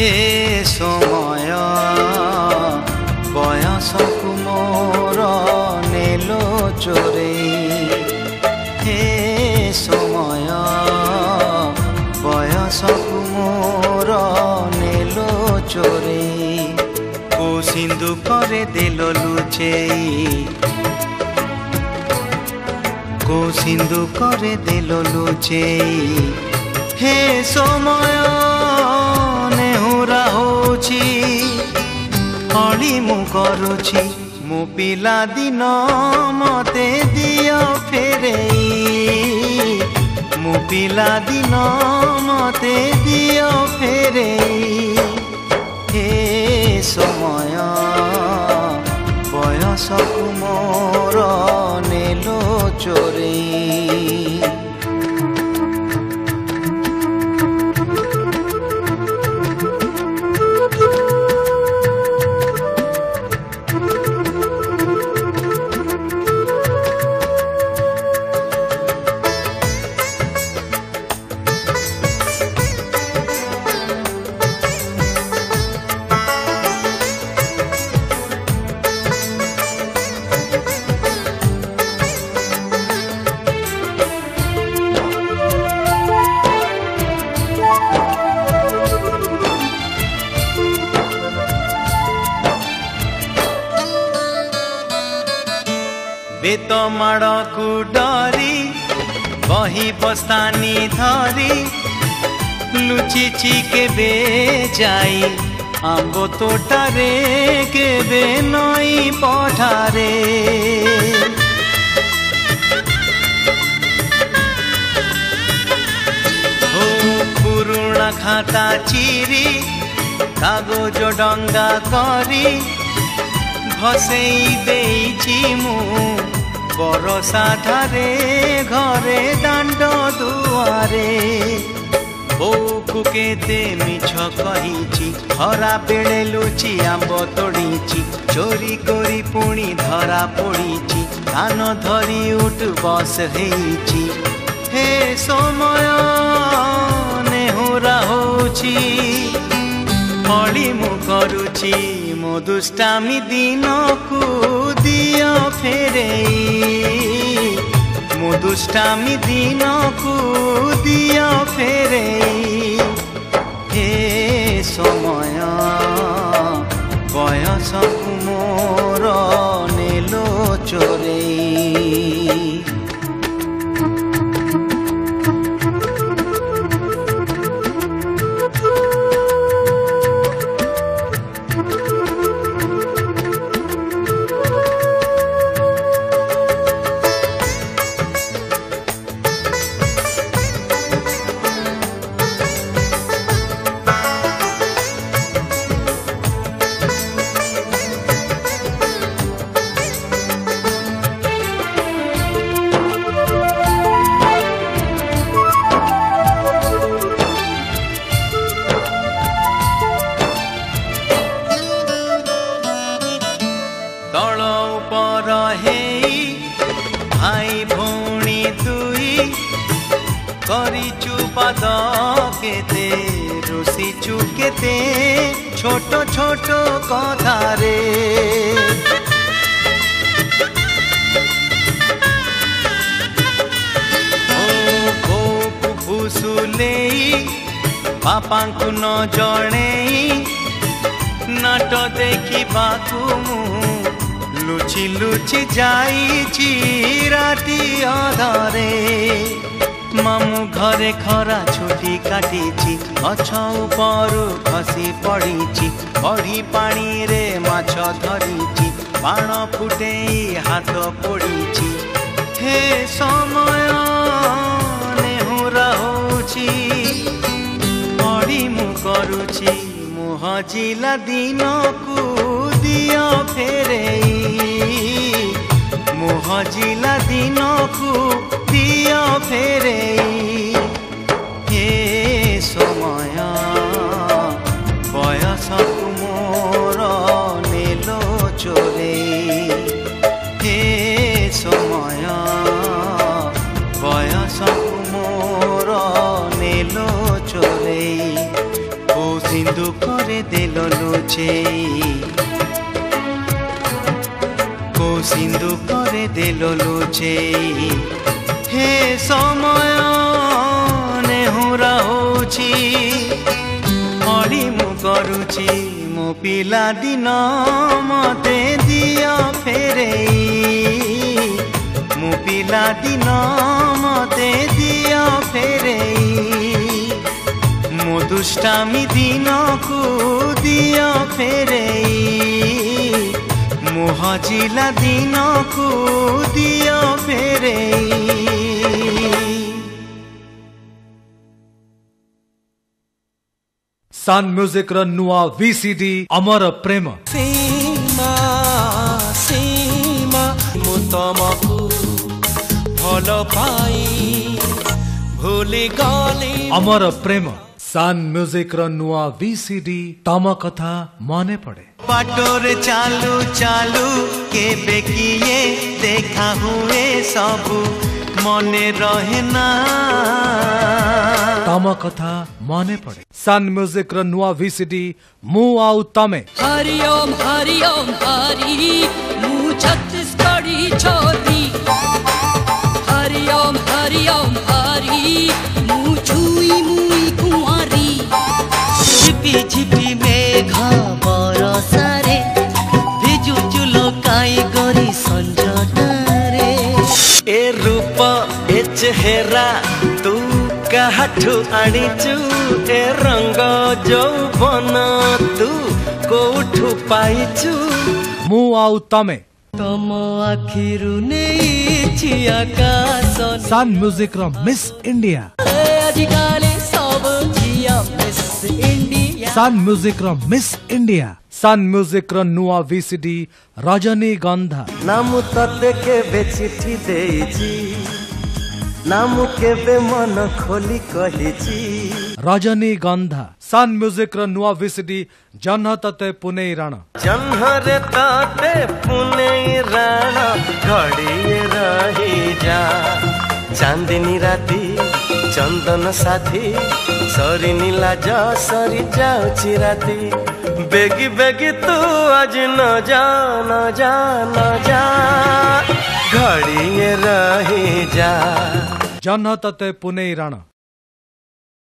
हे समय बयसकु मोर नेलो चोरे हे समय बयसकु मोर नेलो चोरे को सिंधु करे देलो लुचेई को सिंधु करे देलो लुचेई हे समय नेहुरा होची हली मु करुची मु पिला दिन मते दियो फेरेई मु पिला दिन मते दियो फेरेई हे समय बयसकु मोर नेलो चोरे बेत माड़ को डरी बही बस्तानी धरी लुचिची केबे जाई आंब तोटारे केबे नई पठारे हो पुरुणा खाता चिरी कागज डंगा करी भसेई देइछि मु बरसा धारे घरे दांड दुआरे बोकु केते मिछ कहिछि हरा बेले लुचि आंब तोड़ीछि चोरी करी पुणी धरा पड़ीछि कान धरी उठ बस हेइछि हे समय नेहुरा होछि हली मु करुछि मो दुष्टामी दिन को दियो फेरेई मो दुष्टामी दिन को दियो फेरेई हे समय बयसकु मोर नेलो चोरे भाई भौणी दुई करिचु पाद केते रुसिचु केते छोट छोट कथारे ओ बोकु फुसुलेई बापांकु न जणेई नाट देखी बाकु लुचि लुचि जाइछि राति अधरे मामू घरे खरा छुटी काटिछि गछ उपरु खसी पड़िछि बढी पानी रे माछ धरिछि बाण फुटेई हाथ पोड़िछि हे समय नेहुरा होछि बढी मु करुछि मुह जिला दिन को दियो फेरेई मुह जिला दिन को दियो फेरेई हे समय बयसकु मोर नेलो चोरे हे समय बयसकु मोर नेलो चोरे ओ सिंधु ଲୁଚେଇ କୋ ସିନ୍ଧୁ ପରେ ଦେଲ ଲୁଚେଇ ହେ ସମୟ ନେହୁରା ହଉଛି ଅଳି ମୁଁ କରୁଛି ମୋ ପିଲା ଦିନ ମତେ ଦିଅ ଫେରେଇ ମୋ ପିଲା ଦିନ ମତେ ଦିଅ ଫେରେଇ ମୋ ଦୁଷ୍ଟାମି ଦିନକୁ ଦିଅ ଫେରେଇ ମୋ ହଜିଲା ଦିନକୁ ଦିଅ ଫେରେଇ। सन म्यूजिक र नुआ VCD अमर प्रेम सीमा सीमा मु तमकु भल पाई भूली गली अमर प्रेम सन म्यूजिक र नुआ VCD तम कथा मने पड़े बाटोरे चालू चालू केबे किए देखा हुए सबू मने रहे ना तम कथा मने पड़े सन म्यूजिक र नुआ VCD मु आउ तमे हरिओम हरिओम हरि मु छत्तीसगढ़ी छोरी हरिओम हरिओम हरि मु छुई मुई कुंवारी झिपी झिपी मेघ बरसारे भिजु चुलो काई गरी संजटारे ए रूप ए चेहरा तू काठू आनीचु ए रंग जौवन तू कोठू पाइचु मु आउ तमे तम आखिरु नेइछि आकाश सन म्यूजिक र मिस इंडिया आजिकाले सब झिया मिस इंडिया सन म्यूजिक र मिस इंडिया सन म्यूजिक र नुआ VCD रजनीगंधा नाम तते केबे चिठी देइछि नाम केबे मन खोली कहिछि रजनीगंधा सन म्यूजिक र नुआ VCD जन्ह तते पुने रण जन्हरे तते पुने रण घड़िए रही जा चांदनी राती चंदन साथी सरी नीला जा सरी जाउछि राती बेगी बेगी तू आज न जा न जा न जा घड़िए रही जा जन्ह तते पुने रण